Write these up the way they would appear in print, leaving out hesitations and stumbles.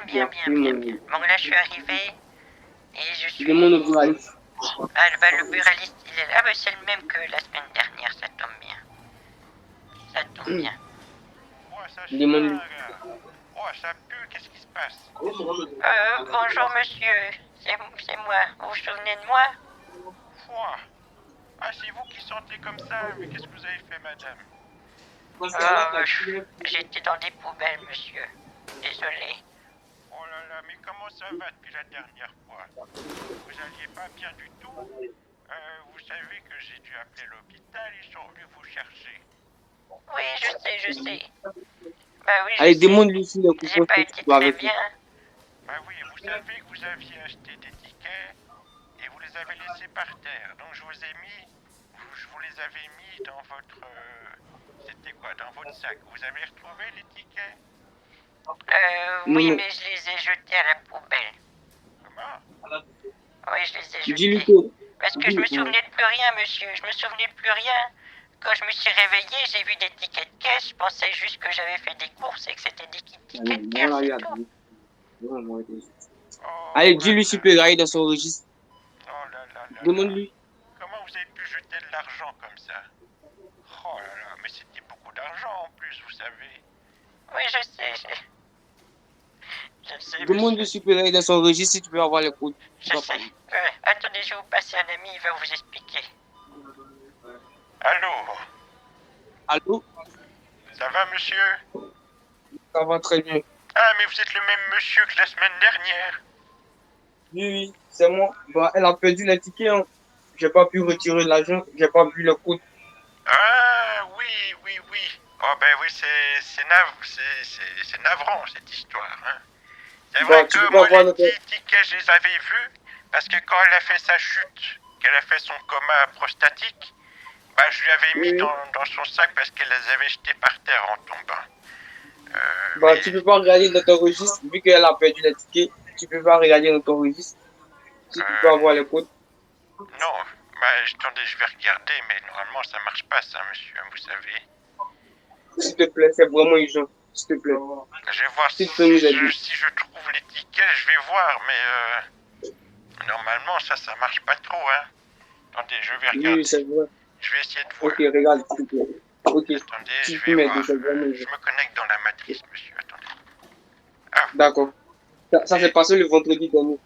bien. Bon, là, je suis arrivé et je suis... Demande au buraliste. Ah, le buraliste, il est là. Ah, bah, c'est le même que la semaine dernière, ça tombe bien. Ça tombe bien. Oh, ça Demande-lui. là. Oh, ça pue, qu'est-ce qui se passe? Bonjour, monsieur. C'est moi. Vous vous souvenez de moi? Pouah. Ah, c'est vous qui sentez comme ça, mais qu'est-ce que vous avez fait, madame? J'étais dans des poubelles, monsieur. Désolé. Oh là là, mais comment ça va depuis la dernière fois? Vous alliez pas bien du tout? Vous savez que j'ai dû appeler l'hôpital, ils sont venus vous chercher. Oui, je sais. Bah oui, Allez, je sais. demande-lui si le J'ai coupon pas que été tu dois très avec lui. bien. Bah oui, vous savez que vous aviez acheté des tickets et vous les avez laissés par terre. Donc je vous les avais mis dans votre... c'était quoi? Dans votre sac. Vous avez retrouvé les tickets? Oui, Non. mais je les ai jetés à la poubelle. Comment? Oui, je les ai Dis-lui jetés. que. Parce que je me souvenais de plus rien, monsieur. Je me souvenais de plus rien. Quand je me suis réveillé, j'ai vu des tickets de caisse. Je pensais juste que j'avais fait des courses et que c'était des tickets de caisse, c'est tout. Oh Allez, là dis-lui là. super Ray dans son registre. Oh là là là là. Demande-lui. Comment vous avez pu jeter de l'argent comme ça? Oh là là, mais c'était beaucoup d'argent en plus, vous savez. Oui, je sais. Je sais, Demande-lui monsieur. super Ray dans son registre si tu peux avoir le code. Je sais. Attendez, je vais vous passer un ami, il va vous expliquer. Allô? Allô? Ça va, monsieur? Ça va très bien. Ah, mais vous êtes le même monsieur que la semaine dernière. Oui, c'est moi. Bah, elle a perdu les tickets. Hein. J'ai pas pu retirer l'argent. J'ai pas vu le code. Ah, oui, oui, oui. Oh, ben oui, c'est navrant, cette histoire, hein. C'est vrai Bah, tu peux que pas moi, voir les notre. tickets, je les avais vus, parce que quand elle a fait sa chute, qu'elle a fait son coma prostatique, bah, je lui avais mis Oui. dans son sac parce qu'elle les avait jetés par terre en tombant. Bah, tu peux pas regarder dans ton registre. Vu qu'elle a perdu les tickets, tu peux pas regarder dans ton registre. Si tu peux avoir le code. Non, bah, attendez, je vais regarder, mais normalement, ça marche pas, ça, monsieur, vous savez. S'il te plaît, c'est vraiment urgent. S'il te plaît. Je vais voir Si tu peux nous aider. si je trouve les tickets, je vais voir, mais normalement, ça marche pas trop, hein. Attendez, je vais regarder. Oui, c'est vrai. Je vais essayer de voir. Ok, regarde, s'il te plaît. Ok. Attendez, Si je tu peux vais m'aider, voir. c'est vraiment Je urgent. me connecte dans la matrice, monsieur, attendez. D'accord. Ça s'est passé le vendredi dernier.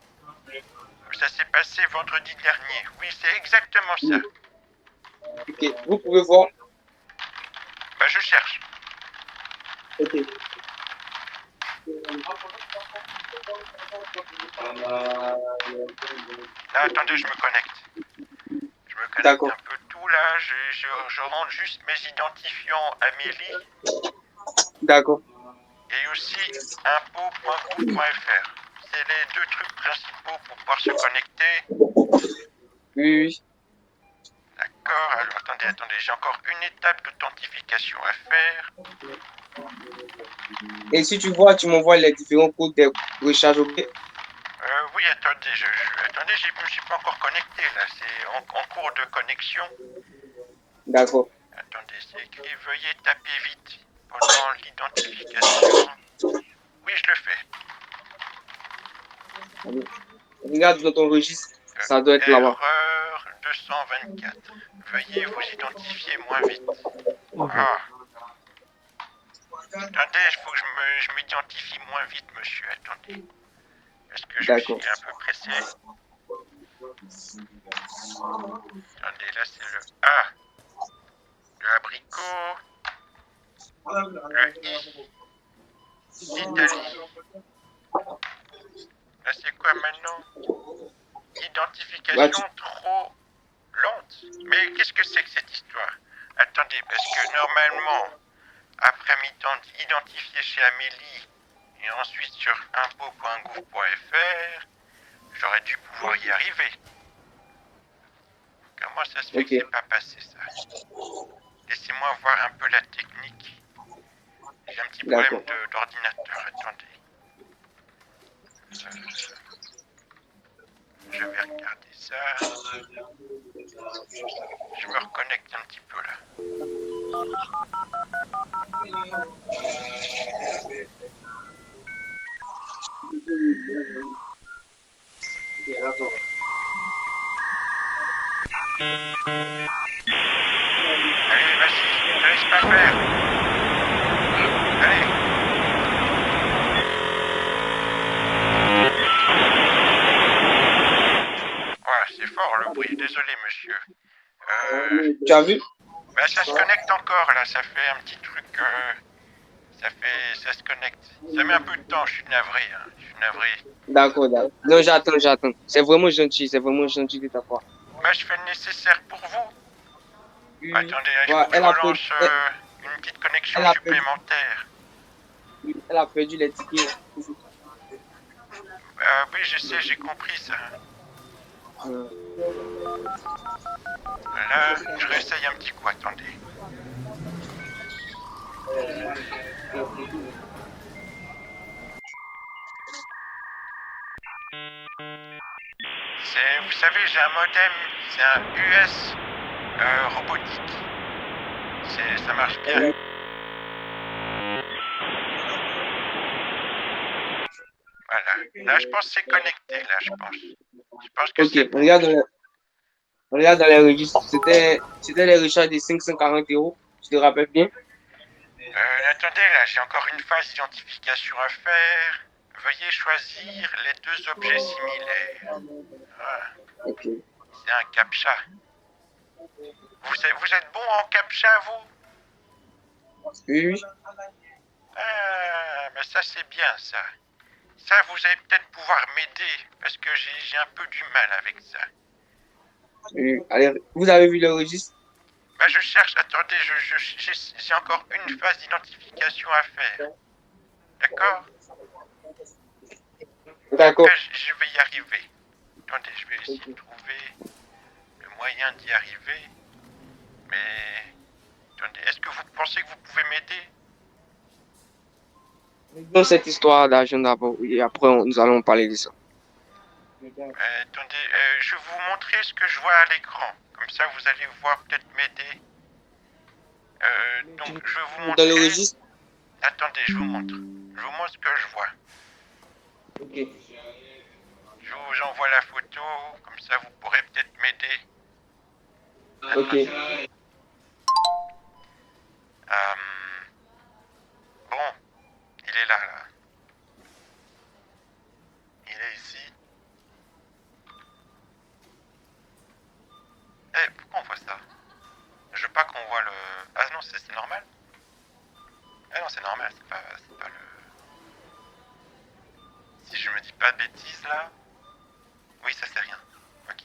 Ça s'est passé vendredi dernier. Oui, c'est exactement ça. Oui. Ok. Vous pouvez voir. Bah, je cherche. Ok. Là, attendez, je me connecte. Je me connecte D'accord. un peu tout, là. Je rentre juste mes identifiants Amélie D'accord. et aussi impôt.groupe.fr. C'est les deux trucs principaux pour pouvoir se connecter. Oui, oui. D'accord, alors attendez, j'ai encore une étape d'authentification à faire. Et si tu vois, tu m'envoies les différents codes de recharge, ok? Oui, attendez, attendez, je me suis pas encore connecté là, c'est en cours de connexion. D'accord. Attendez, c'est écrit veuillez taper vite pendant l'identification. Oui, je le fais. Allez. Regarde dans ton registre. Ça doit être là-bas. Erreur 224. Veuillez vous identifier moins vite. Ah. Attendez, il faut que je m'identifie moins vite, monsieur. Attendez. Est-ce que je suis D'accord. un peu pressé? Attendez, là c'est le A. Le abricot. Le I. L'Italie. Là c'est quoi maintenant? Identification trop lente. Mais qu'est-ce que c'est que cette histoire? Attendez, parce que normalement, après m'étant identifié chez Amélie et ensuite sur impôt.gouv.fr, j'aurais dû pouvoir y arriver. Comment ça se fait que c'est pas passé ça? Laissez-moi voir un peu la technique. J'ai un petit problème d'ordinateur, attendez. Je vais regarder ça. Je me reconnecte un petit peu là. Allez, vas-y, te laisse pas faire. Allez. Voilà, c'est fort le bruit, désolé monsieur. Tu as vu? Bah ça se connecte encore là, ça fait un petit truc, ça se connecte. Ça met un peu de temps, je suis navré, hein, je suis navré. D'accord, d'accord. Non, j'attends. C'est vraiment gentil de ta part. Bah je fais le nécessaire pour vous. Attendez, il faut Voilà, que je relance une petite connexion supplémentaire. elle a perdu les tickets. Oui, je sais, j'ai compris ça. Là, je réessaye un petit coup, attendez. Vous savez, j'ai un modem, c'est un US robotique. Ça marche bien. Voilà. Là, je pense que c'est connecté, là, je pense. Je pense que c'est... Ok, regarde dans les registres. C'était les recharges de 540 €. Tu te rappelles bien? Attendez, là, j'ai encore une phase d'identification à faire. Veuillez choisir les deux objets similaires. Voilà. Ok. C'est un CAPTCHA. Vous êtes bon en CAPTCHA, vous? Oui. Ah, mais ça, c'est bien, ça. Ça, vous allez peut-être pouvoir m'aider, parce que j'ai un peu du mal avec ça. Oui. Allez, vous avez vu le registre? Bah, je cherche, attendez, j'ai encore une phase d'identification à faire. D'accord? D'accord. Après, je vais y arriver. Attendez, je vais essayer de trouver le moyen d'y arriver. Mais... Attendez, est-ce que vous pensez que vous pouvez m'aider? Dans cette histoire d'argent d'abord, et après nous allons parler de ça. Attendez, je vais vous montrer ce que je vois à l'écran. Comme ça, vous allez voir peut-être m'aider. Donc, je vais vous montrer... Dans le registre? Attendez, je vous montre. Je vous montre ce que je vois. Ok. Je vous envoie la photo, comme ça vous pourrez peut-être m'aider. Ok. Bon, il est là. Il est ici. Eh, pourquoi on voit ça? Je veux pas qu'on voit le... Ah non, c'est normal? Ah non, c'est normal, c'est pas le... Si je me dis pas de bêtises là... Oui, ça c'est rien. Ok.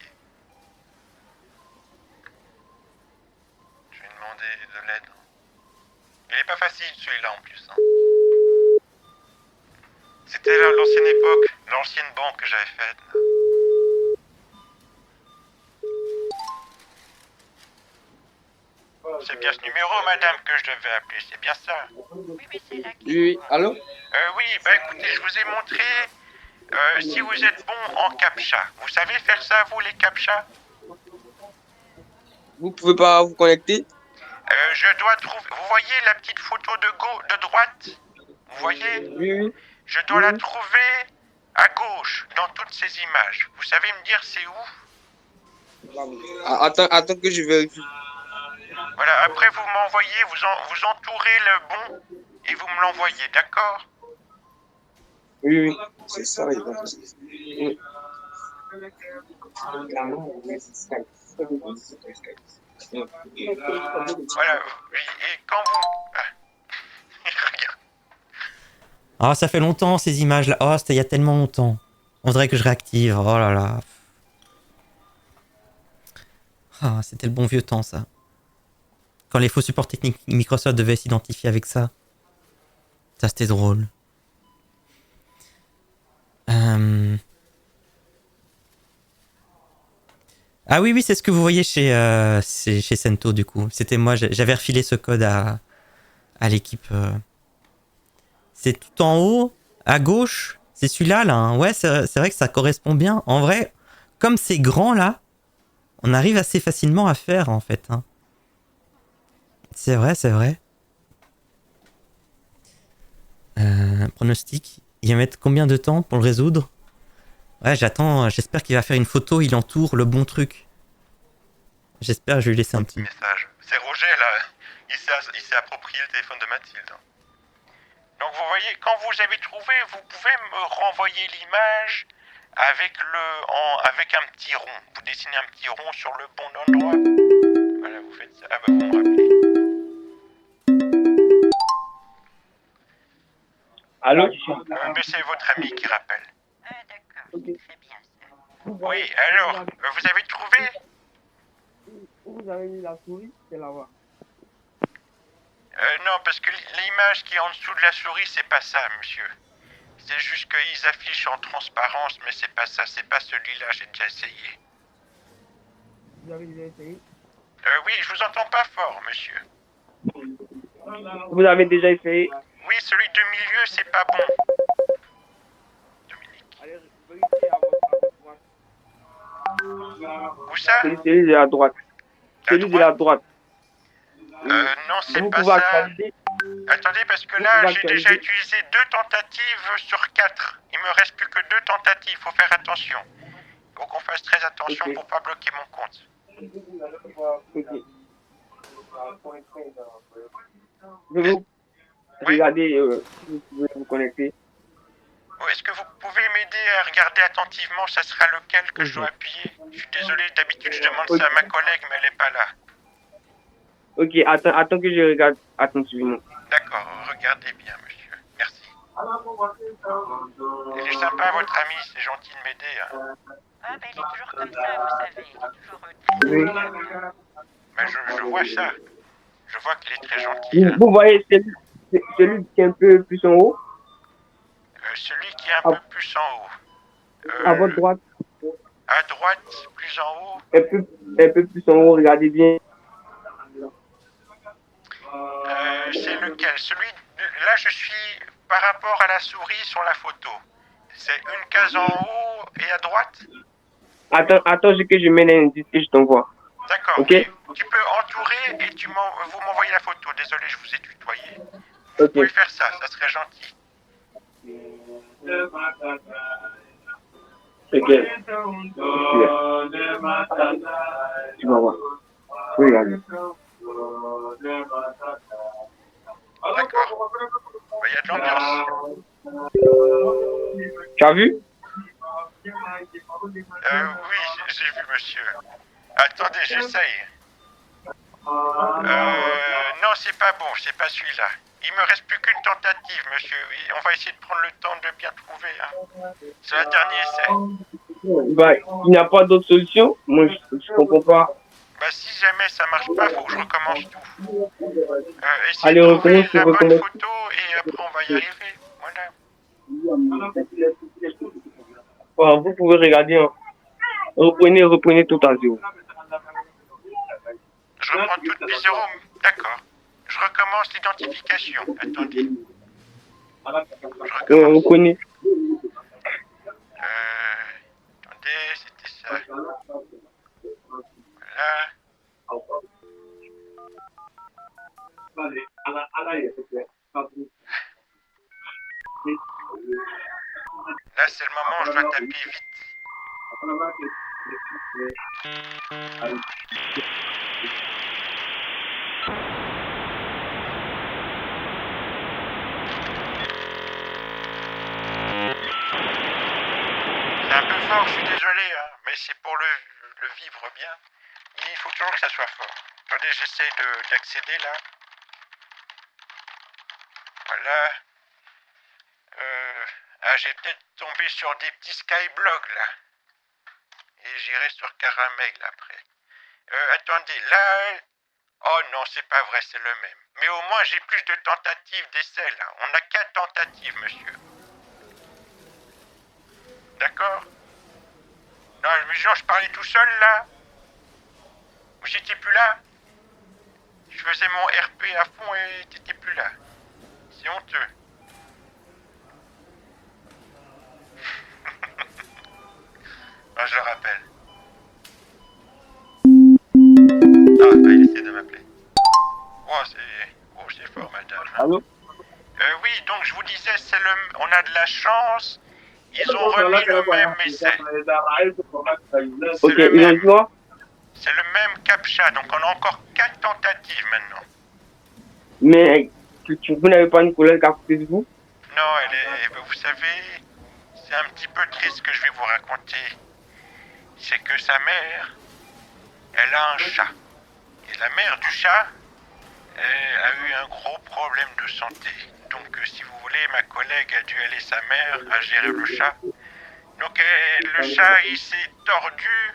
Je vais demander de l'aide. Il est pas facile celui-là en plus. Hein. C'était l'ancienne époque, l'ancienne banque que j'avais faite. Là. C'est bien ce numéro, madame, que je devais appeler, c'est bien ça? Oui, c'est là qui... Oui. Allô? Oui, bah écoutez, je vous ai montré si vous êtes bon en CAPTCHA. Vous savez faire ça, vous, les CAPTCHA? Vous pouvez pas vous connecter? Je dois trouver... Vous voyez la petite photo de droite? Vous voyez? Oui. Je dois la trouver à gauche, dans toutes ces images. Vous savez me dire c'est où? Attends que je vérifie. Voilà, après vous m'envoyez, vous entourez le bon et vous me l'envoyez, d'accord? Oui. C'est ça, oui. Voilà, et quand vous... Ah. Regarde. Ah, ça fait longtemps ces images-là. Oh, c'était il y a tellement longtemps. On dirait que je réactive. Oh là là. Ah, c'était le bon vieux temps, ça. Quand les faux supports techniques Microsoft devaient s'identifier avec ça. Ça, c'était drôle. Ah oui, c'est ce que vous voyez chez Sento, du coup. C'était moi, j'avais refilé ce code à l'équipe. C'est tout en haut, à gauche. C'est celui-là, là. Hein. Ouais, c'est vrai que ça correspond bien. En vrai, comme c'est grand, là, on arrive assez facilement à faire, en fait. Hein. C'est vrai. Pronostic. Il va mettre combien de temps pour le résoudre? Ouais, j'attends, j'espère qu'il va faire une photo, il entoure le bon truc. J'espère, je vais lui laisser un petit... Message. C'est Roger là, il s'est approprié le téléphone de Mathilde. Donc vous voyez, quand vous avez trouvé, vous pouvez me renvoyer l'image avec avec un petit rond. Vous dessinez un petit rond sur le bon endroit. Voilà, vous faites ça. Ah bah vous me rappelez. Allô? Mais c'est votre ami qui rappelle. Ah, d'accord. Très bien, ça. Oui, alors, vous avez trouvé? Vous avez mis la souris, c'est là-bas. Non, parce que l'image qui est en dessous de la souris, c'est pas ça, monsieur. C'est juste qu'ils affichent en transparence, mais c'est pas ça, c'est pas celui-là, j'ai déjà essayé. Vous avez déjà essayé? Oui, je vous entends pas fort, monsieur. Vous avez déjà essayé? Oui, celui de milieu, c'est pas bon. Dominique. Allez, vérifiez à votre droite. Où ça? Celui de la droite. Celui de la droite. Non, c'est Vous pas pouvez ça. actualiser. Attendez, parce que Vous là, pouvez j'ai déjà actualiser. utilisé 2 tentatives sur 4. Il me reste plus que 2 tentatives, faut faire attention. Faut qu'on fasse très attention Ok. pour pas bloquer mon compte. Ok. Je vais vous Oui. regarder si vous pouvez vous connecter. Oh, est-ce que vous pouvez m'aider à regarder attentivement, ça sera lequel que je dois appuyer? Je suis désolé, d'habitude je demande ça à ma collègue, mais elle est pas là. Ok, attends que je regarde attentivement. D'accord, regardez bien, monsieur. Merci. Il est sympa, votre ami, c'est gentil de m'aider. Hein. Ah, ben il est toujours comme ça, vous savez. Il est toujours très Oui. Mais je vois ça. Je vois qu'il est très gentil. Hein. Vous voyez celui qui est un peu plus en haut, Celui qui est un peu plus en haut. à votre droite, À droite, plus en haut. un peu plus en haut, regardez bien. C'est lequel? Là, je suis par rapport à la souris sur la photo. C'est une case en haut et à droite? Attends que je mets l'indice et je t'envoie. D'accord. Ok. Oui. Tu peux entourer et vous m'envoyez la photo. Désolé, je vous ai tutoyé. Vous Ok. pouvez faire ça, ça serait gentil. Ok. Tu vas voir. Oui, regarde. D'accord. Il y a de l'ambiance. Tu as vu? Oui, j'ai vu, monsieur. Attendez, j'essaye. Non, c'est pas bon, c'est pas celui-là. Il me reste plus qu'une tentative, monsieur. On va essayer de prendre le temps de bien trouver. Hein. C'est le dernier essai. Bah, il n'y a pas d'autre solution. Moi, je comprends pas. Bah, si jamais ça marche pas, faut que je recommence tout. Essayez Allez, de trouver recommence, la bonne recommence. photo et après on va y arriver. Voilà. Voilà, vous pouvez regarder. Hein. Reprenez tout à zéro. Je reprends toutes les zéros. D'accord. Je recommence l'identification. Attendez. Je recommence. Reprenez. Attendez, c'était ça. Voilà. Là, c'est le moment où je dois taper vite. C'est un peu fort, je suis désolé, hein, mais c'est pour le vivre bien. Il faut toujours que ça soit fort. Attendez, j'essaie d'accéder là. Voilà. J'ai peut-être tombé sur des petits skyblogs là. Et j'irai sur Caramel après. Attendez, là... Oh non, c'est pas vrai, c'est le même. Mais au moins j'ai plus de tentatives d'essai là. On a 4 tentatives, monsieur. D'accord? Non, mais genre, je parlais tout seul là. Vous étiez plus là? Je faisais mon RP à fond et t'étais plus là. C'est honteux. Ah, je le rappelle. Ah, bah, il essaie de m'appeler. Oh, c'est fort, madame. Allô? Oui, donc je vous disais, on a de la chance. Ils ont remis le même essai. C'est Ok, le ils ont même. dit quoi? C'est le même CAPTCHA, donc on a encore 4 tentatives maintenant. Mais vous n'avez pas une collègue à côté de vous? Non, vous savez, c'est un petit peu triste ce que je vais vous raconter. C'est que sa mère, elle a un chat. Et la mère du chat a eu un gros problème de santé. Donc, si vous voulez, ma collègue a dû aller sa mère à gérer le chat. Donc, le chat, il s'est tordu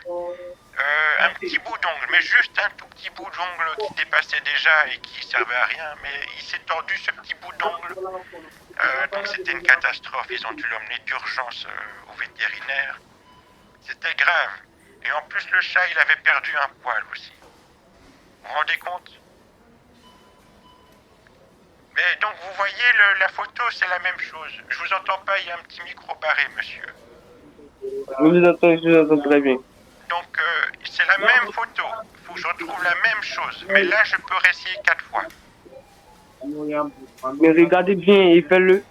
un petit bout d'ongle, mais juste un tout petit bout d'ongle qui dépassait déjà et qui servait à rien. Mais il s'est tordu ce petit bout d'ongle. Donc, c'était une catastrophe. Ils ont dû l'emmener d'urgence au vétérinaire. C'était grave. Et en plus, le chat, il avait perdu un poil aussi. Vous vous rendez compte? Mais donc, vous voyez, la photo, c'est la même chose. Je vous entends pas, il y a un petit micro barré, monsieur. Je vous entends très bien. Donc, c'est la même photo. Il faut que je retrouve la même chose. Mais là, je peux réessayer 4 fois. Mais regardez bien et faites-le.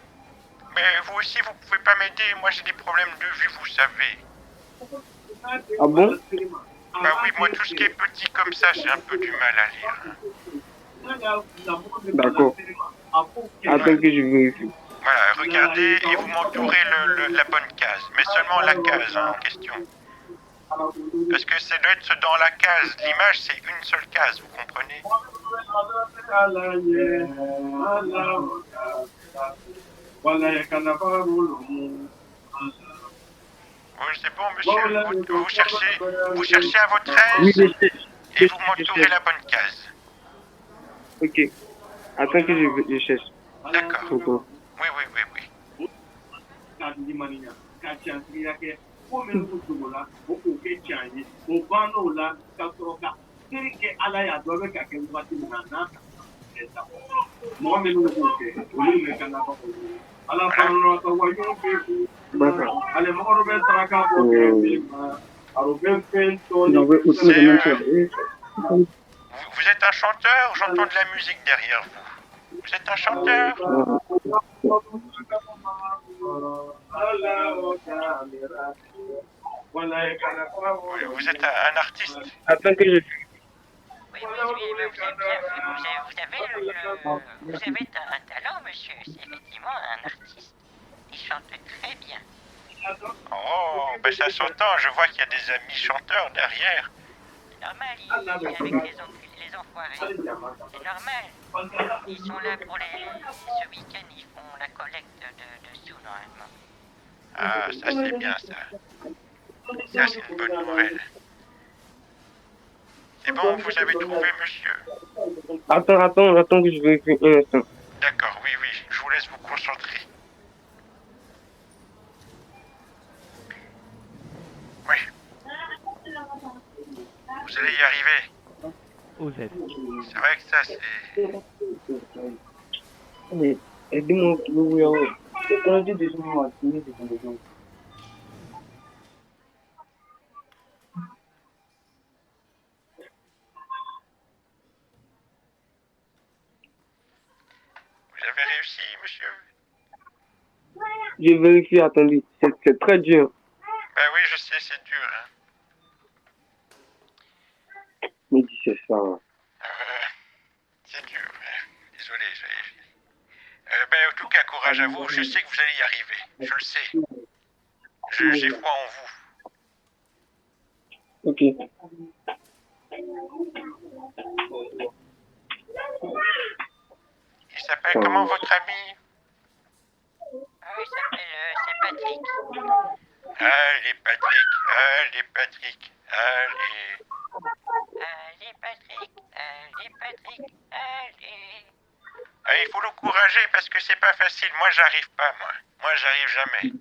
Mais vous aussi, vous pouvez pas m'aider. Moi, j'ai des problèmes de vue, vous savez. Ah bon? Bah oui, moi, tout ce qui est petit comme ça, j'ai un peu du mal à lire. D'accord. Attends que je vérifie. Voilà, regardez et vous m'entourez la bonne case. Mais seulement la case en question. Parce que ça doit être dans la case. L'image, c'est une seule case, vous comprenez? Oui, c'est bon, monsieur. Vous cherchez à votre Oui, aise et vous m'entourez la bonne case. Ok. Attends que je cherche. D'accord. D'accord. Oui, oui, oui, oui. Vous êtes un chanteur? J'entends de la musique derrière vous. Vous êtes un chanteur? Vous êtes un artiste? Attends que je... Oui, monsieur, mais vous avez bien fait. Vous avez un talent, monsieur. C'est effectivement un artiste. Il chante très bien. Oh, ben ça s'entend. Je vois qu'il y a des amis chanteurs derrière. C'est normal, il est avec les enfoirés. C'est normal. Ils sont là pour ce week-end, ils font la collecte de sous, normalement. Ah, ça c'est bien, ça. Ça, c'est une bonne nouvelle. C'est bon, vous avez trouvé, monsieur? Attends que je vérifie un instant. D'accord, oui, oui. Je vous laisse vous concentrer. Oui. Vous allez y arriver. Vous êtes. C'est vrai que ça, c'est... Allez, aidez-moi à trouver où on est déjà Vous avez réussi, monsieur? Je vérifie, attendez. C'est très dur. Ben oui, je sais, c'est dur, hein. Mais dis c'est ça. C'est dur, hein. Désolé, ben, en tout cas, courage à vous. Je sais que vous allez y arriver. Je le sais. J'ai foi en vous. Ok. Il s'appelle comment votre ami? Ah oui, c'est Patrick. Allez, Patrick. Allez, Patrick. Allez. Allez, Patrick. Allez, Patrick. Allez. Ah, il faut l'encourager parce que c'est pas facile. Moi, j'arrive pas, moi. Moi, j'arrive jamais.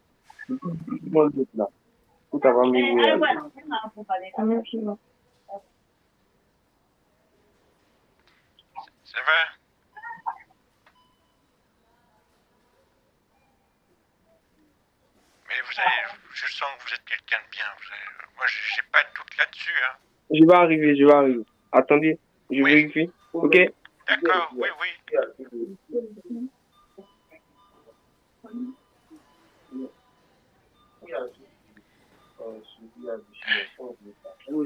Bon, là. Tout à l'heure, Ça va? Mais je sens que vous êtes quelqu'un de bien. Moi, j'ai pas de doute là-dessus, hein. Je vais arriver. Attendez, je Oui. vérifie. Ok? D'accord, oui, oui. Où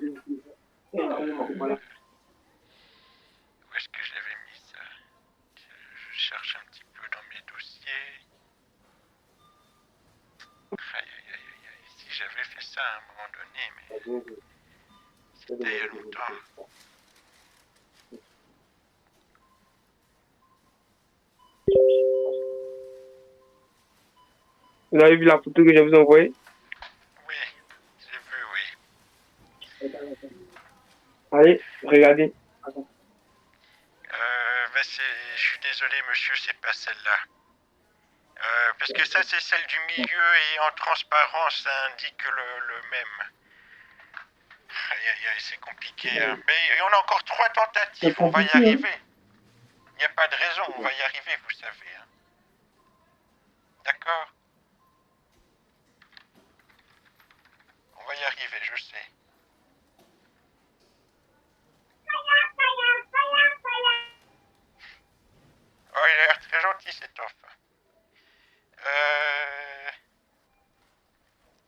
est-ce que je l'avais mis ça? Je cherche un petit peu dans mes dossiers. Aïe, aïe, aïe, aïe, aïe. Si j'avais fait ça à un moment donné, mais c'était il y a longtemps. Vous avez vu la photo que je vous ai envoyée? Oui, j'ai vu, oui. Allez, regardez. Je suis désolé, monsieur, c'est pas celle-là. Parce que ça, c'est celle du milieu et en transparence, ça indique le même. Aïe, aïe, aïe, c'est compliqué, hein. Mais on a encore 3 tentatives, on va y arriver. Il n'y a pas de raison, on va y arriver, vous savez. Hein. D'accord? On va y arriver, je sais. Oh, il a l'air très gentil, cet off.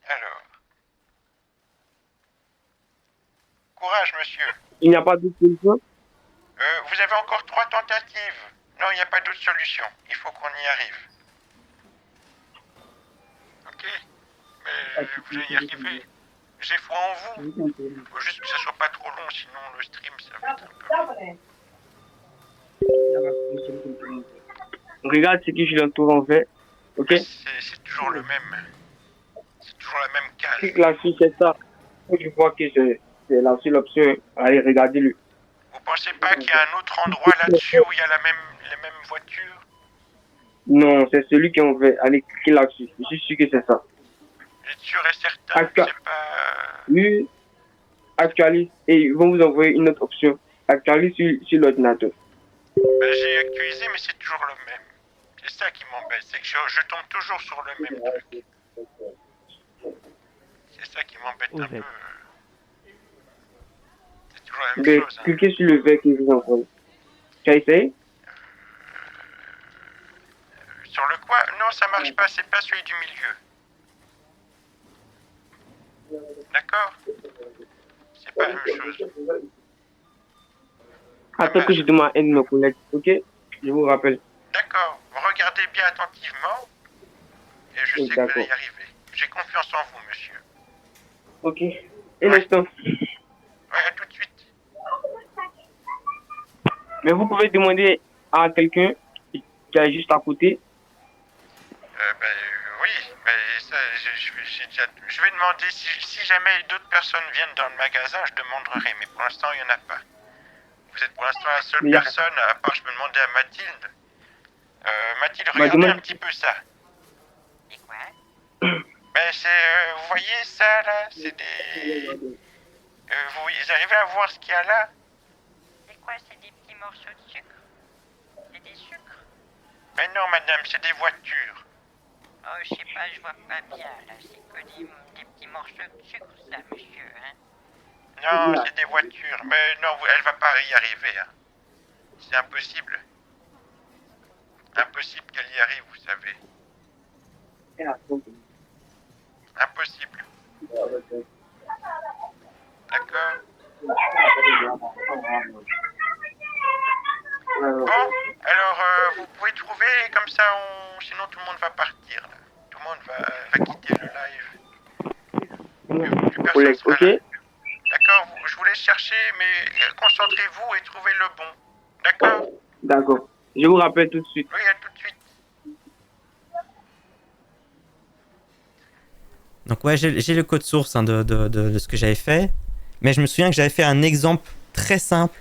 Alors. Courage, monsieur. Il n'y a pas d'autre solution? Vous avez encore 3 tentatives. Non, il n'y a pas d'autre solution. Il faut qu'on y arrive. Ok? Mais vous allez y arriver. J'ai foi en vous. Faut juste que ça soit pas trop long, sinon le stream, ça va être un peu long. Regarde ce que je l'entoure en fait. Ok? C'est toujours le même. C'est toujours la même case. Clique là-dessus, c'est ça. Je vois que c'est la seule option. Allez, regardez-le. Vous pensez pas qu'il y a un autre endroit là-dessus où il y a les mêmes voitures? Non, c'est celui qu'on veut. Allez, cliquez là-dessus. Je suis sûr que c'est ça. Vous êtes sûr et certain que c'est pas... Oui, actualise. Et ils vont vous envoyer une autre option. Actualise sur l'ordinateur. Ben, j'ai actualisé, mais c'est toujours le même. C'est ça qui m'embête, c'est que je tombe toujours sur le même truc. C'est ça qui m'embête un peu. C'est toujours la même chose. Hein. Cliquez sur le vert qui vous envoie. Tu as essayé? Sur le quoi? Non, ça marche pas, c'est pas celui du milieu. D'accord? C'est pas la même chose. Attends que je demande à un de mes collègues, ok? Je vous rappelle. D'accord, regardez bien attentivement et je sais que vous allez y arriver. J'ai confiance en vous, monsieur. Ok. Un instant. Ouais, à tout de suite. Mais vous pouvez demander à quelqu'un qui est juste à côté. Oui, mais ça, je vais demander si jamais d'autres personnes viennent dans le magasin, je demanderai, mais pour l'instant, il n'y en a pas. Vous êtes pour l'instant la seule personne, à part je peux demander à Mathilde. Mathilde, regardez un petit peu ça. C'est quoi? Vous voyez ça là, c'est des... vous arrivez à voir ce qu'il y a là? C'est quoi? C'est des petits morceaux de sucre? C'est des sucres? Mais non madame, c'est des voitures. Oh, je sais pas, je vois pas bien là. C'est que des petits morceaux de sucre, ça, monsieur, hein? Non, c'est des voitures. Mais non, elle va pas y arriver. Hein. C'est impossible. Impossible qu'elle y arrive, vous savez. Impossible. D'accord. Bon, alors vous pouvez trouver, comme ça, sinon tout le monde va partir. Là. Tout le monde va quitter le live. Plus personne sera là. D'accord, je vous laisse chercher, mais concentrez-vous et trouvez le bon. D'accord? D'accord. Je vous rappelle tout de suite. Oui, à tout de suite. Donc ouais, j'ai le code source hein, de ce que j'avais fait. Mais je me souviens que j'avais fait un exemple très simple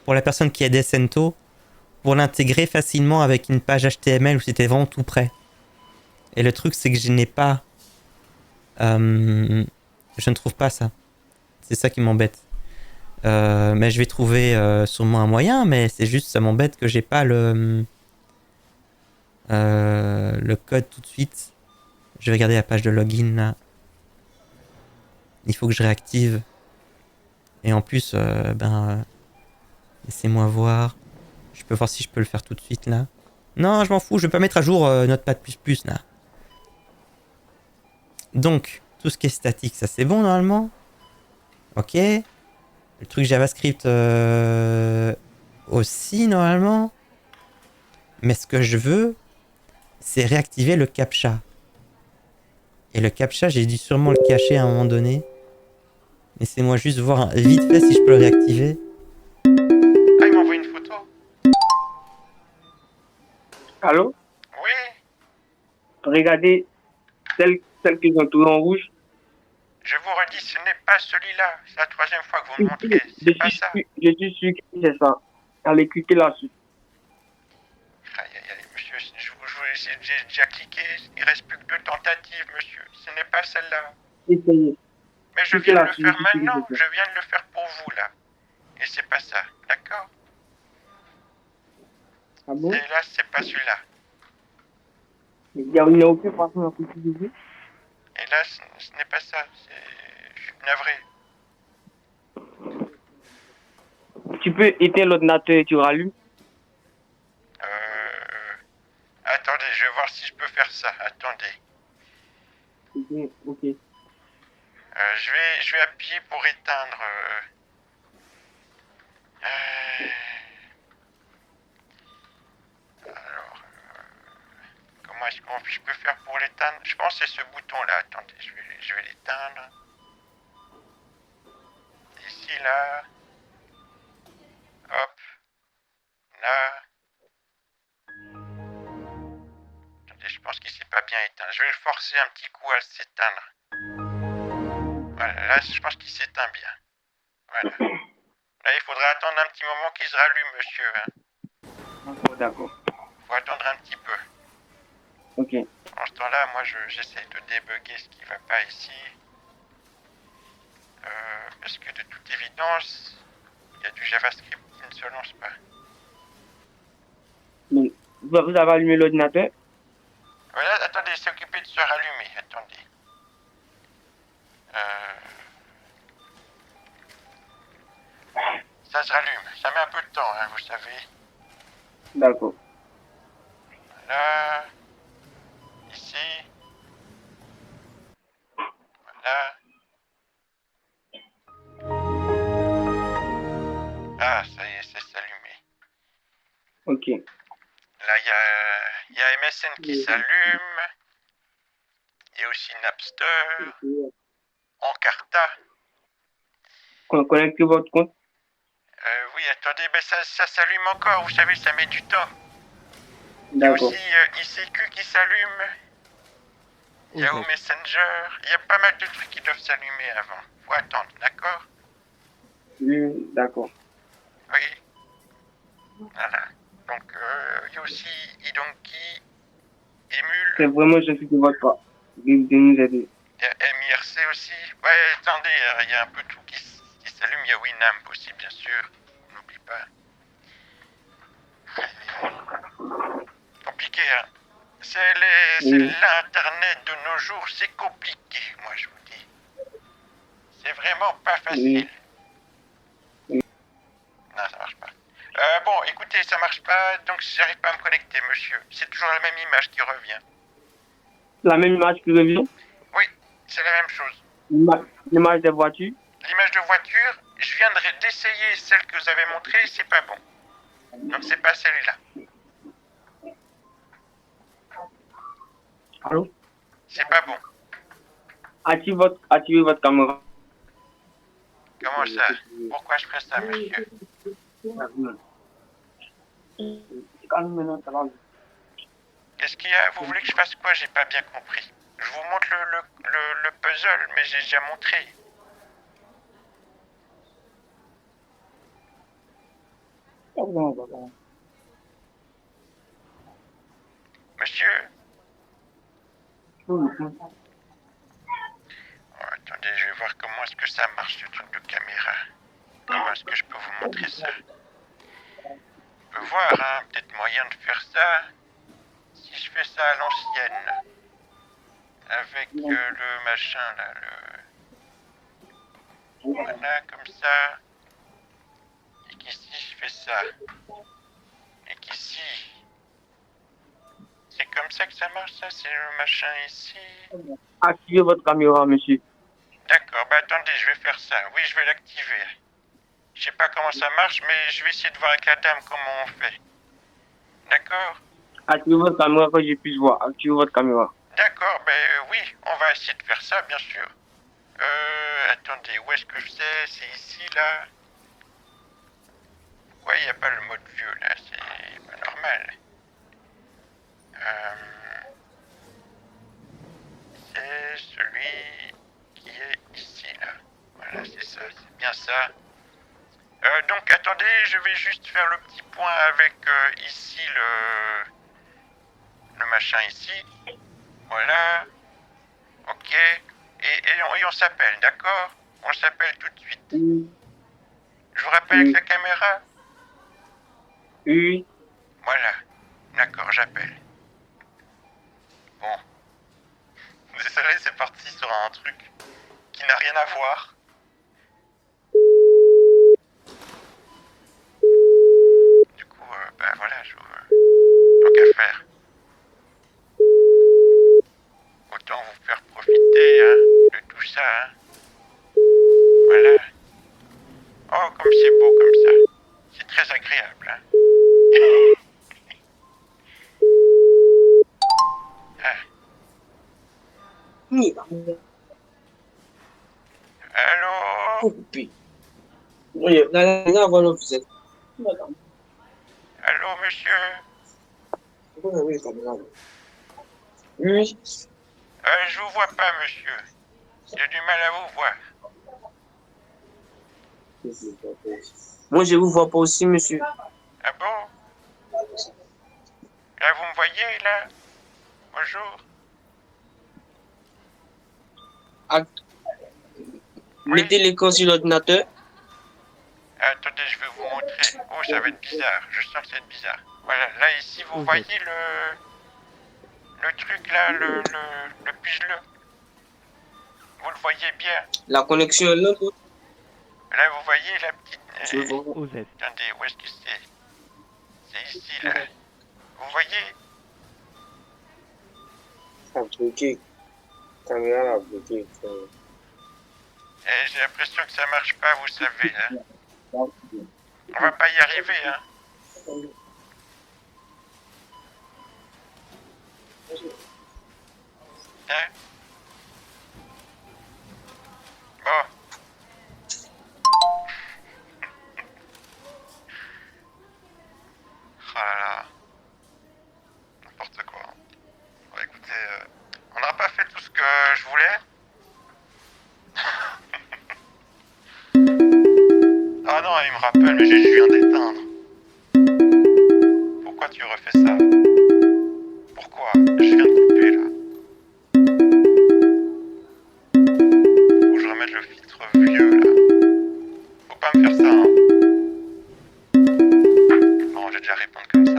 pour la personne qui aidait Sento pour l'intégrer facilement avec une page HTML où c'était vraiment tout prêt. Et le truc, c'est que je n'ai pas... je ne trouve pas ça. C'est ça qui m'embête. Mais je vais trouver sûrement un moyen, mais c'est juste, ça m'embête que j'ai pas le code tout de suite. Je vais regarder la page de login là. Il faut que je réactive. Et en plus, laissez-moi voir. Je peux voir si je peux le faire tout de suite là. Non, je m'en fous, je vais pas mettre à jour Notepad++ là. Donc, tout ce qui est statique, ça c'est bon normalement. Ok. Le truc JavaScript aussi, normalement. Mais ce que je veux, c'est réactiver le CAPTCHA. Et le CAPTCHA, j'ai dû sûrement le cacher à un moment donné. Laissez-moi juste voir vite fait si je peux le réactiver. Ah, il m'a envoyé une photo. Allô? Oui, Regardez celle qui est entourée en rouge. je vous redis, ce n'est pas celui-là. C'est la troisième fois que vous me montrez. Je C'est pas ça. je suis sûr que c'est ça. Allez, cliquez là-dessus. Aïe, aïe, aïe, monsieur, j'ai déjà cliqué. Il reste plus que 2 tentatives, monsieur. Ce n'est pas celle-là. Essayez. Mais je Cliquez viens de le là-dessus. faire Je suis sûr que maintenant. c'est ça. Je viens de le faire pour vous, là. Et c'est pas ça. D'accord? Ah bon? Et là, c'est pas celui-là. Il n'y a aucune façon d'en cliquer dessus. Et là, ce n'est pas ça. Je suis navré. Tu peux éteindre l'ordinateur et tu rallumes. Attendez, je vais voir si je peux faire ça. Attendez. Ok. Je vais appuyer pour éteindre. Alors, comment est-ce que je peux faire pour l'éteindre? Je pense que c'est ce bouton-là. Attendez, je vais l'éteindre. Ici, là. Hop. Là. Attendez, je pense qu'il s'est pas bien éteint. Je vais le forcer un petit coup à s'éteindre. Voilà, là, je pense qu'il s'éteint bien. Voilà. Là, il faudra attendre un petit moment qu'il se rallume, monsieur. Hein. D'accord. Faut attendre un petit peu. Ok. En ce temps-là, moi, j'essaie de débugger ce qui va pas ici. Parce que de toute évidence, il y a du JavaScript qui ne se lance pas. Donc, vous avez allumé l'ordinateur? Voilà, attendez, c'est occupé de se rallumer. Attendez. Ça se rallume. Ça met un peu de temps, hein, vous savez. D'accord. Voilà. Ici. Voilà. Ah, ça y est, c'est s'allumé. Ok. Là, il y a MSN qui s'allume. Il y a aussi Napster. Encarta. Connectez votre compte. Oui, attendez, mais ça s'allume encore. Vous savez, ça met du temps. Il y a D'accord. aussi ICQ qui s'allume. Yahoo Messenger. Il y a pas mal de trucs qui doivent s'allumer avant. Faut attendre, d'accord? Oui, d'accord. Oui. Voilà. Donc, il y a aussi iDonkey, Emule. C'est vraiment, je suis de votre part. De nous aider. Il y a MIRC aussi. Ouais, attendez, il y a un peu tout qui s'allume. Il y a Winamp aussi, bien sûr. N'oublie pas. Compliqué, hein. C'est l'Internet de nos jours, c'est compliqué, moi je vous dis. C'est vraiment pas facile. Non, ça marche pas. Bon, écoutez, ça marche pas, donc j'arrive pas à me connecter, monsieur. C'est toujours la même image qui revient. La même image qui revient? Oui, c'est la même chose. L'image des voitures? L'image de voiture, je viendrai d'essayer celle que vous avez montrée, c'est pas bon. Donc c'est pas celle-là. Allô? C'est pas bon. Activez votre caméra. Comment ça? Pourquoi je ferais ça, monsieur? Qu'est-ce qu'il y a? Vous voulez que je fasse quoi? J'ai pas bien compris. Je vous montre le puzzle, mais j'ai déjà montré. Monsieur? Oh, attendez, je vais voir comment est-ce que ça marche, ce truc de caméra. Comment est-ce que je peux vous montrer ça? On peut voir, hein, peut-être moyen de faire ça. Si je fais ça à l'ancienne. Avec le machin, là, Voilà, comme ça. Et qu'ici, je fais ça. Et qu'ici... C'est comme ça que ça marche, ça? C'est le machin ici? Activez votre caméra, monsieur. D'accord, bah attendez, je vais faire ça. Oui, je vais l'activer. Je sais pas comment ça marche, mais je vais essayer de voir avec la dame comment on fait. D'accord? Activez votre caméra que je puisse voir. Activez votre caméra. D'accord, oui, on va essayer de faire ça, bien sûr. Attendez, où est-ce que je sais? C'est ici, là. Pourquoi il n'y a pas le mode vieux, là? C'est pas normal. C'est celui qui est ici, là. Voilà, c'est ça, c'est bien ça. Donc, attendez, je vais juste faire le petit point avec ici le machin ici. Voilà. Ok. Et on s'appelle, d'accord? On s'appelle tout de suite. Oui. Je vous rappelle avec la caméra? Oui. Voilà. D'accord, j'appelle. Bon. Désolé, c'est parti sur un truc qui n'a rien à voir. Du coup, voilà, tant qu'à faire. Autant vous faire profiter, hein, de tout ça, hein. Voilà. Oh, comme c'est beau comme ça. C'est très agréable, hein. Ah. Oui. Allô? Coupé. Oui, là, voilà, vous êtes. Allô, monsieur? Oui, caméra. Oui. Je vous vois pas, monsieur. J'ai du mal à vous voir. Moi, je vous vois pas aussi, monsieur. Ah bon? Là, vous me voyez, là? Bonjour. Mettez l'écran sur l'ordinateur. Attendez, je vais vous montrer. Oh, ça va être bizarre. Je sens que ça va être bizarre. Voilà, là, ici, vous voyez le truc, là, le puzzle. Vous le voyez bien. La connexion est là. Là, vous voyez la petite... Je vois. Attendez, où est-ce que c'est? C'est ici, là. Vous voyez? Bloqué. Caméra là, bloqué. J'ai l'impression que ça marche pas, vous savez, hein. On va pas y arriver, hein. Hein? Bon. Oh là là. N'importe quoi. Bon, écoutez, on n'a pas fait tout ce que je voulais. Ah non, il me rappelle, mais je viens d'éteindre. Pourquoi tu refais ça? Pourquoi? Je viens de couper, là. Faut que je remette le filtre vieux, là. Faut pas me faire ça, hein. Non, j'ai déjà répondre comme ça.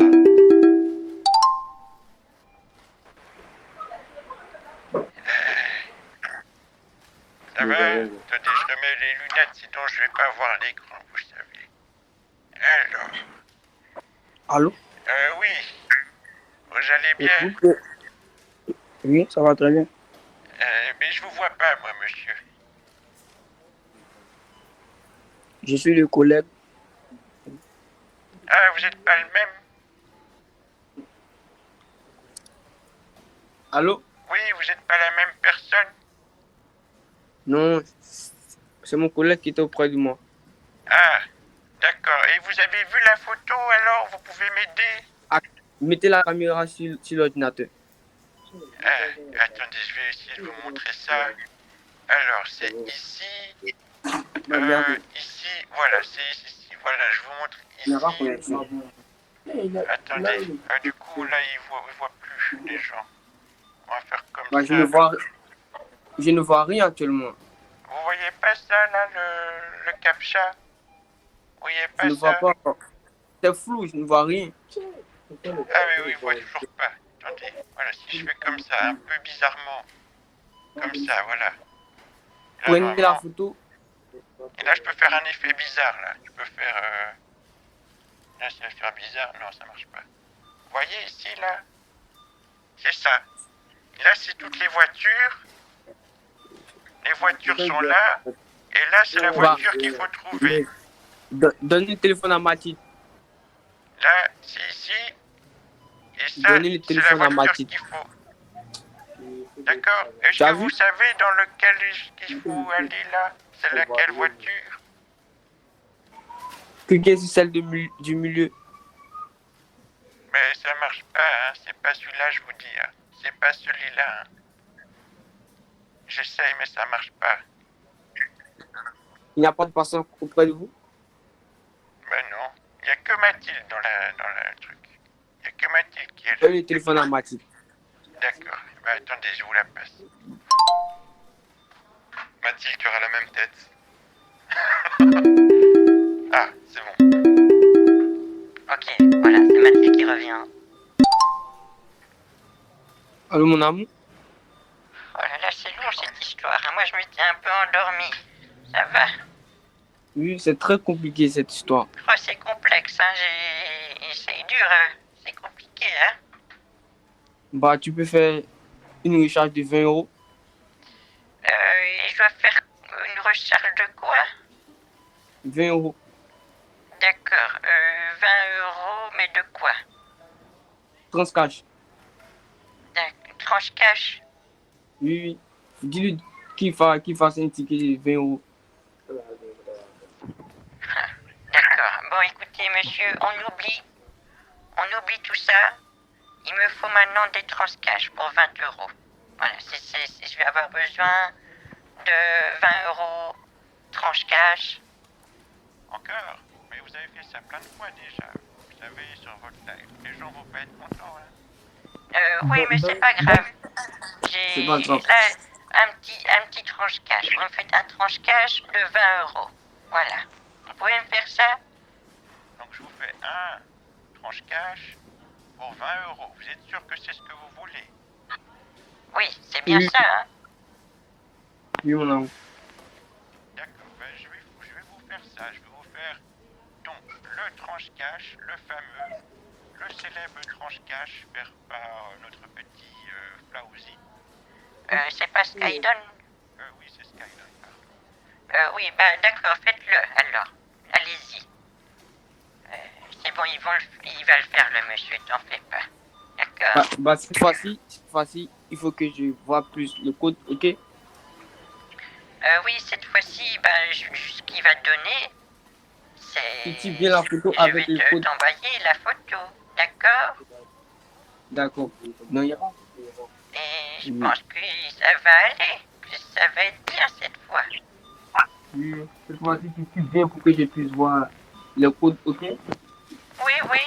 Ça va? Attendez, je remets les lunettes, sinon je vais pas voir l'écran, vous savez. Alors, Allô? oui. Vous allez bien? Oui, ça va très bien. Mais je vous vois pas, moi, monsieur. Je suis le collègue. Ah, vous êtes pas le même? Allô? Oui, vous êtes pas la même personne? Non, c'est mon collègue qui était auprès de moi. Ah, d'accord. Et vous avez vu la photo, alors? Vous pouvez m'aider? Mettez la caméra sur l'ordinateur. Attendez, je vais essayer de vous montrer ça. Alors, c'est ici. Ici, voilà, c'est ici. Voilà, je vous montre ici. Attendez, du coup, là, il voit plus les gens. On va faire comme ça. Je ne vois rien actuellement. Vous voyez pas ça, là, le captcha? Vous voyez pas Je ne ça? vois pas. C'est flou, je ne vois rien. Ah oui, il voit toujours pas. Attendez, voilà, si je fais comme ça, un peu bizarrement. Comme ça, voilà. Là, Prenez la normalement- photo. Et là, je peux faire un effet bizarre, là. Je peux faire... Là, ça va faire bizarre. Non, ça marche pas. Vous voyez ici, là? C'est ça. Là, c'est toutes les voitures. Les voitures sont là. Et là, c'est la voiture qu'il faut trouver. Donne le téléphone à Mathilde. Là, c'est ici. Et ça, Donnez le c'est la téléphone à voiture Mathilde. qu'il faut. D'accord. Est-ce Tu as que vu? vous savez dans lequel il faut aller là? C'est laquelle voiture? Cliquez sur celle du milieu. Mais ça marche pas, hein. C'est pas celui-là, je vous dis. Hein. C'est pas celui-là. Hein. J'essaye, mais ça marche pas. Il n'y a pas de personne auprès de vous? Ben non. Il n'y a que Mathilde dans le truc. Il n'y a que Mathilde qui est là. Donnez le téléphone à Mathilde. D'accord. Ben attendez, je vous la passe. Mathilde, tu auras la même tête. Ah, c'est bon. Ok, voilà, c'est Mathilde qui revient. Allô, mon amour? Oh là là, c'est long cette histoire. Moi, je m'étais un peu endormi. Ça va. Oui, c'est très compliqué cette histoire. Oh, c'est complexe, hein. C'est dur, hein. C'est compliqué, hein. Bah, tu peux faire une recharge de 20 euros. Et je dois faire une recharge de quoi? 20 euros. D'accord. 20 euros, mais de quoi? Transcash. D'accord. Tranche cash. Oui, oui. Dis-lui qu'il fasse un ticket de 20 euros. D'accord. Bon, écoutez, monsieur, on oublie tout ça. Il me faut maintenant des transcash pour 20 euros. Voilà, je vais avoir besoin de 20 euros tranche cash. Encore? Mais vous avez fait ça plein de fois déjà. Vous savez, sur votre live. Les gens vont pas être contents, hein. Oui, mais c'est pas grave. C'est pas grave. Là un petit tranche cash. Vous me faites un tranche cash de 20 euros. Voilà. Vous pouvez me faire ça? Donc je vous fais un tranche cash pour 20 euros. Vous êtes sûr que c'est ce que vous voulez? Oui, c'est bien Oui. ça, hein. Oui, mon amour. D'accord, ben je vais vous faire ça. Je vais vous faire donc le tranche cash, le fameux, le célèbre tranche cash fait par notre petit Flauzy. C'est pas Skydon? Oui, c'est Skyline, pardon. Oui, bah d'accord, faites-le alors. Allez-y. C'est bon, il va le faire, le monsieur, t'en fais pas. D'accord. Bah, cette fois-ci, il faut que je vois plus le code, ok? Oui, cette fois-ci, ben, ce qu'il va te donner, c'est... Tu types bien la photo Je avec vais le code. t'envoyer la photo, d'accord? D'accord. Non, il y a pas. Et je Oui. pense que ça va aller, que ça va être bien cette fois. Oui, cette fois-ci, tu types bien pour que je puisse voir le code, ok? Oui, oui.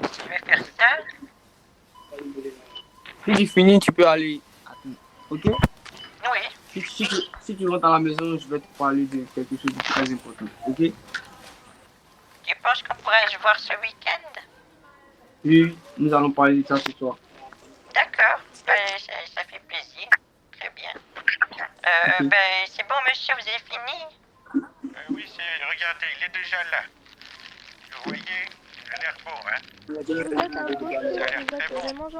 Je vais faire ça. Si tu finis, tu peux aller. Ok? Oui. Si tu rentres à la maison, je vais te parler de quelque chose de très important, ok? Tu penses qu'on pourrait se voir ce week-end? Oui, nous allons parler de ça ce soir. D'accord. Ben, ça fait plaisir. Très bien. Ok. Ben, c'est bon, monsieur, vous avez fini? Oui, regardez, il est déjà là. Vous voyez, il a l'air beau, hein? Ça a l'air très bon.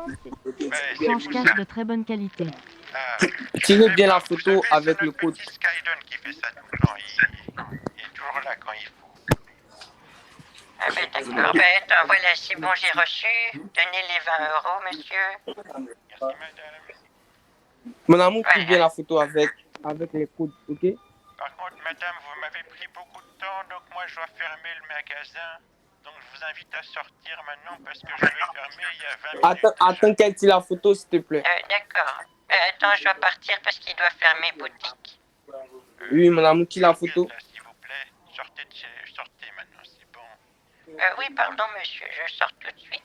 C'est Tranche vous cash ça. de très bonne qualité. Ah, Tirez bien la vous photo savez, avec c'est le code. petit Skydon qui fait ça tout le temps. Il est toujours là quand il faut. Ah ben d'accord, ben attends, voilà, c'est bon, j'ai reçu. Donnez les 20 euros, monsieur. Merci, madame. Mon amour, Voilà. tire bien la photo avec le code, ok? Par contre, madame, vous m'avez pris beaucoup de temps, donc moi je dois fermer le magasin. Donc je vous invite à sortir maintenant parce que je vais fermer il y a 20 minutes. Attends qu'elle tire la photo, s'il te plaît. D'accord. Attends, je dois partir parce qu'il doit fermer boutique. Oui, mon amour, tire la photo. Là, s'il vous plaît, sortez maintenant, c'est bon. Oui, pardon, monsieur, je sors tout de suite.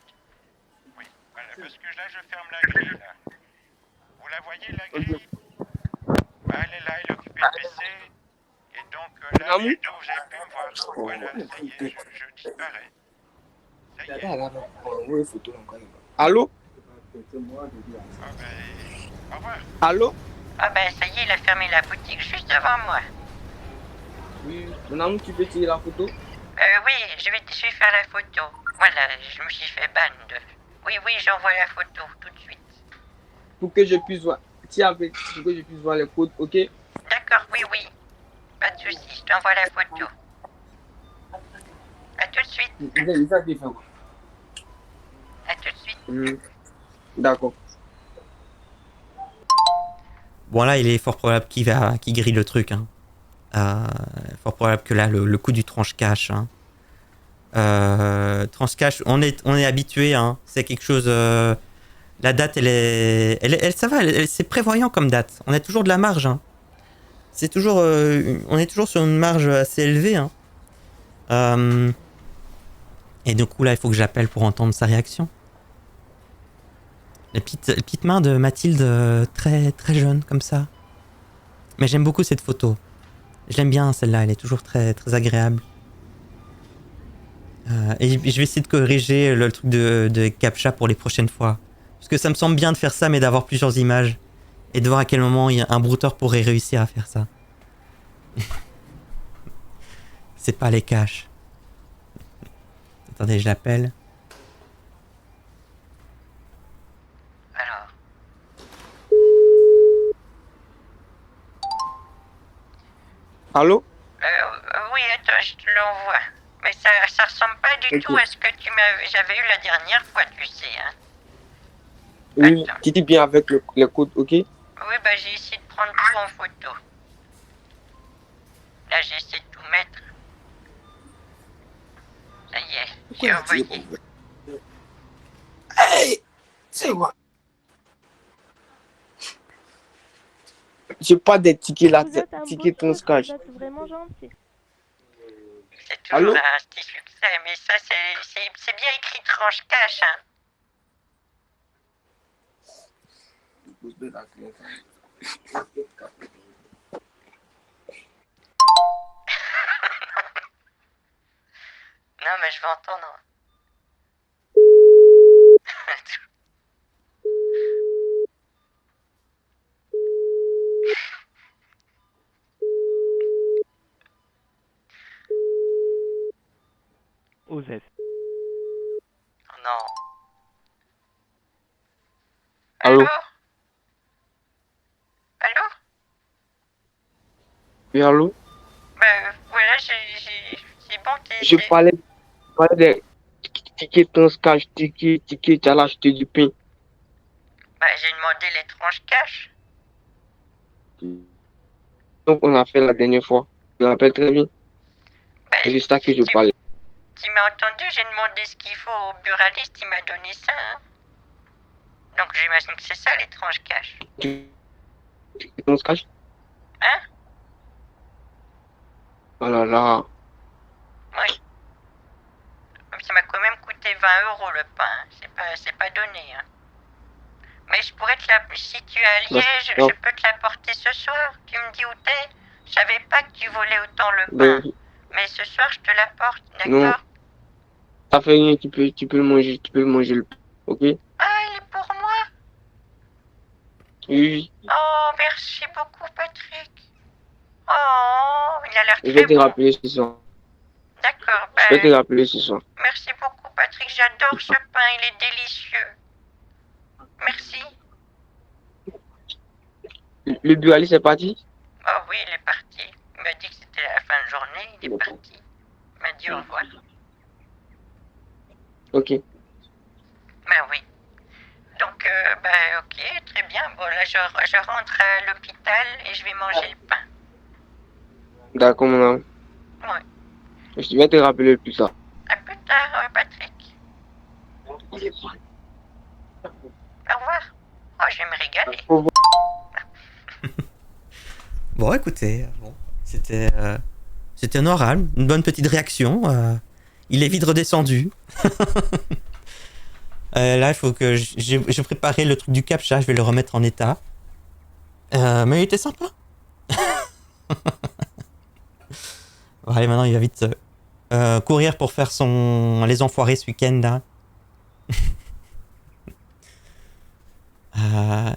Oui, voilà, parce que là je ferme la grille, là. Vous la voyez, la grille? Bah, elle est là, elle est occupée de PC. Et donc là, Maman. bientôt, vous allez plus me voir. Voilà, ça y est, je disparais. Ça y est. Allô? Ah ben, au revoir. Allô? Ah ben, ça y est, il a fermé la boutique juste devant moi. Oui, mon amour, tu peux tirer la photo? Oui, je vais faire la photo. Voilà, je me suis fait ban de... Oui, j'envoie la photo tout de suite. Pour que je puisse voir. petit appel pour que je puisse voir les codes, ok? D'accord, oui, oui. Pas de soucis, je t'envoie la photo. À tout de suite, Ça te fait quoi? à tout de suite. D'accord. Bon, là, il est fort probable qu'il grille le truc. Hein. Fort probable que là, le coup du tranche-cache. Hein. Tranche-cache, on est habitué. Hein. C'est quelque chose. La date, ça va. C'est prévoyant comme date. On a toujours de la marge. Hein. C'est toujours. On est toujours sur une marge assez élevée. Hein. Et du coup, là, il faut que j'appelle pour entendre sa réaction. La petite main de Mathilde, très, très jeune, comme ça. Mais j'aime beaucoup cette photo. Je l'aime bien, celle-là. Elle est toujours très, très agréable. Et je vais essayer de corriger le truc de CAPTCHA pour les prochaines fois. Parce que ça me semble bien de faire ça, mais d'avoir plusieurs images. Et de voir à quel moment un brouteur pourrait réussir à faire ça. C'est pas les caches. Attendez, je l'appelle. Alors, Allô? oui, attends, je te l'envoie. Mais ça ressemble pas du Ok. tout à ce que j'avais eu la dernière fois, tu sais, hein. Oui, Attends. tu dis bien avec les codes, ok? Oui, bah j'ai essayé de prendre tout en photo. Là, j'ai essayé de tout mettre. Ça y est, j'ai envoyé. Hey! C'est quoi? J'ai pas des tickets là, Vous êtes un beau tickets gosse, transcash. vous êtes vraiment gentil. C'est toujours Allô? un petit succès, mais ça, c'est bien écrit tranche-cache, hein. Non, mais je vais entendre. Osef. Non. Allô? Allô? Allô? Oui, allô? Voilà, c'est bon, Je parlais des tickets transcash, tickets, tu as acheté du pain. j'ai demandé les tranches cash. Donc, on a fait la dernière fois. Je me rappelle très bien. Bah, C'est de ça que je tu- parlais. Tu m'as entendu, j'ai demandé ce qu'il faut au buraliste, il m'a donné ça, hein. Donc j'imagine que c'est ça, les tranches cash. Tickets transcash? Hein? Oh là là. Oui. Ça m'a quand même coûté 20 € le pain, hein. C'est pas donné, hein. Mais je pourrais si tu es à Liège, non. je peux te l'apporter ce soir. Tu me dis où t'es. Je savais pas que tu volais autant le pain. Ben, Mais ce soir, je te l'apporte, non. d'accord? Ça fait rien, tu peux le manger, le pain. Ok? Ah, il est pour moi? Oui, Oh, merci beaucoup, Patrick. Oh, il a l'air je vais très te bon. rappeler ce soir. D'accord, Je vais te rappeler ce soir. merci beaucoup, Patrick. J'adore ce pain, il est délicieux. Merci. Le buraliste est parti? Oh oui, il est parti. Il m'a dit que c'était la fin de journée, il est parti. Il m'a dit au revoir. Ok. Oui. Donc, ok, très bien. Bon, là, je rentre à l'hôpital et je vais manger le pain. D'accord, mon homme. Ouais. Je vais te rappeler plus tard. À plus tard, Patrick. Il est pas. Au revoir. Oh, je vais me régaler. Au revoir. Bon, écoutez, c'était honorable, une bonne petite réaction. Il est vite redescendu. Là, il faut que j'ai préparé le truc du CAPTCHA, je vais le remettre en état. Mais il était sympa. Bon, allez, maintenant il va vite courir pour faire les enfoirés ce week-end là.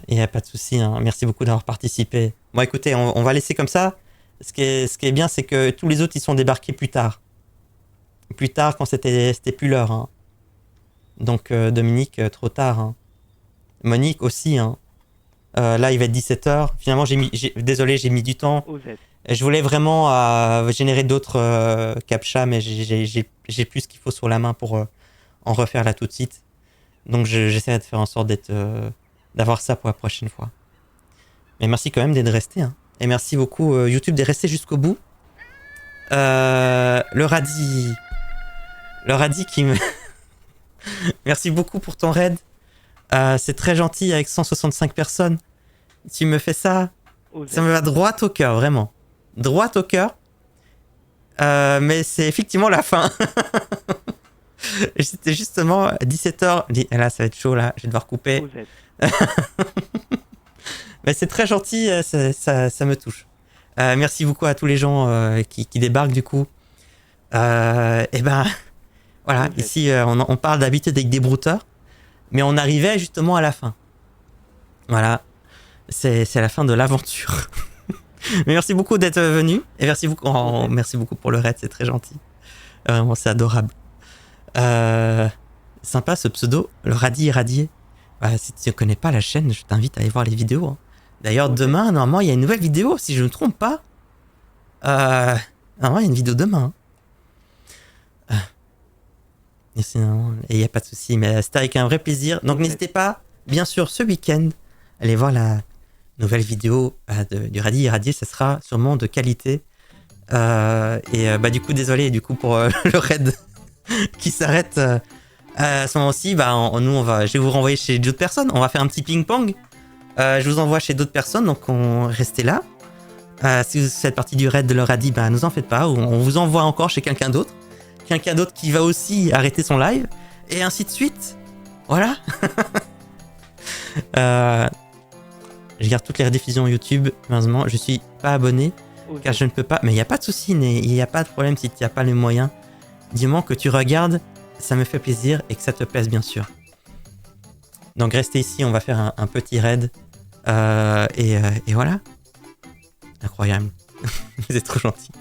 Il n'y a pas de souci, hein. Merci beaucoup d'avoir participé. Bon, écoutez, on va laisser comme ça. Ce qui est bien, c'est que tous les autres, ils sont débarqués plus tard. Plus tard, quand c'était plus l'heure. Hein. Donc, Dominique, trop tard. Hein. Monique aussi. Hein. Là, il va être 17h. Finalement, désolé, j'ai mis du temps. Je voulais vraiment générer d'autres captcha, mais j'ai plus ce qu'il faut sur la main pour en refaire là tout de suite. Donc, j'essaierai de faire en sorte d'avoir ça pour la prochaine fois. Mais merci quand même d'être resté. Hein. Et merci beaucoup YouTube d'être resté jusqu'au bout. Le radis qui me... Merci beaucoup pour ton raid. C'est très gentil avec 165 personnes. Tu me fais ça. Ça me va droit au cœur, vraiment. Droit au cœur. Mais c'est effectivement la fin. C'était justement 17h. Là, ça va être chaud, là. Je vais devoir couper. Mais c'est très gentil. Ça me touche. Merci beaucoup à tous les gens qui débarquent, du coup. Et ben, voilà. Ici, on parle d'habitude avec des brouteurs. Mais on arrivait justement à la fin. Voilà. C'est la fin de l'aventure. Mais merci beaucoup d'être venu. Et merci beaucoup pour le raid, c'est très gentil. Vraiment, c'est adorable. Sympa ce pseudo, le radis irradié. Si tu ne connais pas la chaîne, je t'invite à aller voir les vidéos. Hein. D'ailleurs, demain, normalement, il y a une nouvelle vidéo, si je ne me trompe pas. Normalement, il y a une vidéo demain. Et il n'y a pas de souci, mais c'était avec un vrai plaisir. Donc n'hésitez pas, bien sûr, ce week-end, allez voir la nouvelle vidéo du radis irradié, ça sera sûrement de qualité. Du coup, désolé pour le raid qui s'arrête à ce moment-ci. Je vais vous renvoyer chez d'autres personnes. On va faire un petit ping-pong. Je vous envoie chez d'autres personnes, donc restez là. Si vous faites partie du raid de le radis, ne vous en faites pas. On vous envoie encore chez quelqu'un d'autre. Quelqu'un d'autre qui va aussi arrêter son live, et ainsi de suite. Voilà. Je garde toutes les rediffusions YouTube. Malheureusement, je suis pas abonné, car je ne peux pas. Mais il n'y a pas de souci, il n'y a pas de problème si tu n'as pas les moyens. Dis-moi que tu regardes, ça me fait plaisir, et que ça te plaise, bien sûr. Donc restez ici, on va faire un petit raid. Et voilà. Incroyable. Vous êtes trop gentil.